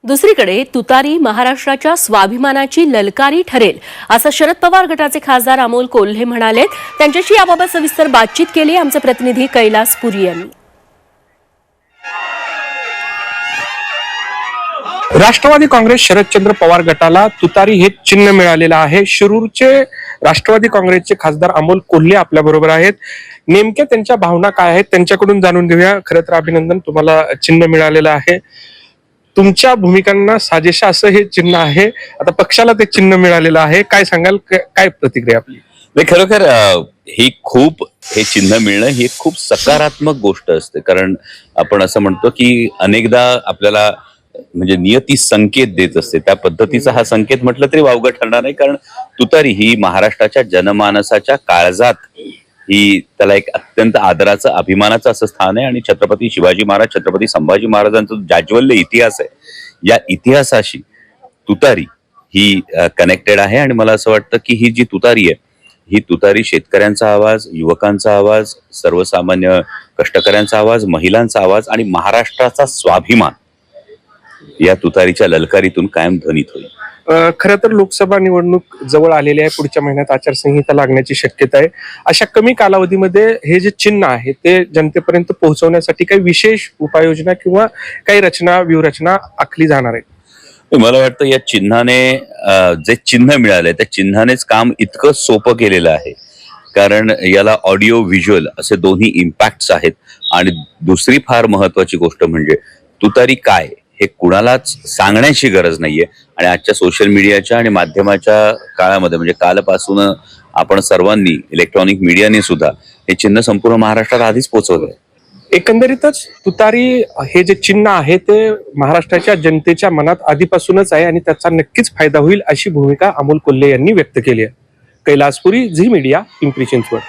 दुसरीकडे तुतारी महाराष्ट्राच्या स्वाभिमानाची ललकारी ठरेल असं शरद पवार गटाचे खासदार अमोल कोल्हे म्हणाले। त्यांच्याशी याबाबत सविस्तर बातचीत केली आमचे प्रतिनिधी कैलास पुरी यांनी। राष्ट्रवादी काँग्रेस शरदचंद्र पवार गटाला तुतारी हे चिन्ह मिळालेलं आहे। शिरूरचे राष्ट्रवादी काँग्रेसचे खासदार अमोल कोल्हे आपल्या बरोबर आहेत। नेमक्या त्यांच्या भावना काय आहेत त्यांच्याकडून जाणून घेऊया। खरं तर अभिनंदन, तुम्हाला चिन्ह मिळालेलं आहे। तुमच्या भूमिकांना साजेशा असं हे चिन्ह आहे, आता पक्षाला ते चिन्ह मिळालेलं आहे, काय सांगाल, काय प्रतिक्रिया आपली? खरोखर हे चिन्ह मिळणं ही खूप सकारात्मक गोष्ट असते। कारण आपण असं म्हणतो की अनेकदा आपल्याला म्हणजे नियती संकेत देत असते, त्या पद्धतीचा हा संकेत म्हटलं तरी वावगं ठरणार नाही। कारण तुतारी ही महाराष्ट्राच्या जनमानसाच्या काळजात ही त्याला एक अत्यंत आदराचं अभिमानाचं असं स्थान आहे। आणि छत्रपती शिवाजी महाराज, छत्रपती संभाजी महाराजांचा जाज्वल्य इतिहास आहे, या इतिहासाशी तुतारी ही कनेक्टेड आहे। आणि मला असं वाटतं की ही जी तुतारी आहे, ही तुतारी शेतकऱ्यांचा आवाज, युवकांचा आवाज, सर्वसामान्य कष्टकऱ्यांचा आवाज, महिलांचा आवाज आणि महाराष्ट्राचा स्वाभिमान या तुतारीच्या ललकारीतून कायम ध्वनित होईल। खरं तर लोकसभा निवडणूक जवळ आलेली आहे, पुढच्या महिन्यात आचारसंहिता लागण्याची शक्यता आहे। अशा कमी कालावधीमध्ये हे जे चिन्ह आहे ते जनतेपर्यंत पोहोचवण्यासाठी काही विशेष उपाययोजना किंवा काही व्यूहरचना आखली जाणार आहे? मला वाटतं या चिन्हाने जे चिन्ह मिळालंय त्या चिन्हानेच काम इतकं सोपं केलेलं आहे। कारण याला ऑडिओ व्हिज्युअल असे दोन्ही इम्पॅक्ट्स आहेत। आणि दुसरी फार महत्वाची गोष्ट म्हणजे तुतारी काय हे कुणालाच सांगण्याची गरज नाहीये। आणि आजच्या सोशल मीडियाच्या आणि माध्यमाच्या काळामध्ये म्हणजे कालपासून आपण सर्वांनी, इलेक्ट्रॉनिक मीडियाने सुद्धा हे चिन्ह संपूर्ण महाराष्ट्रात आधीच पोहोचवलंय। एकंदरीतच तुतारी हे जे चिन्ह आहे ते महाराष्ट्राच्या जनतेच्या मनात आधीपासूनच आहे आणि त्याचा नक्कीच फायदा होईल अशी भूमिका अमोल कोल्हे यांनी व्यक्त केली आहे। कैलास पुरी, झी मीडिया, पिंपरी चिंचवड।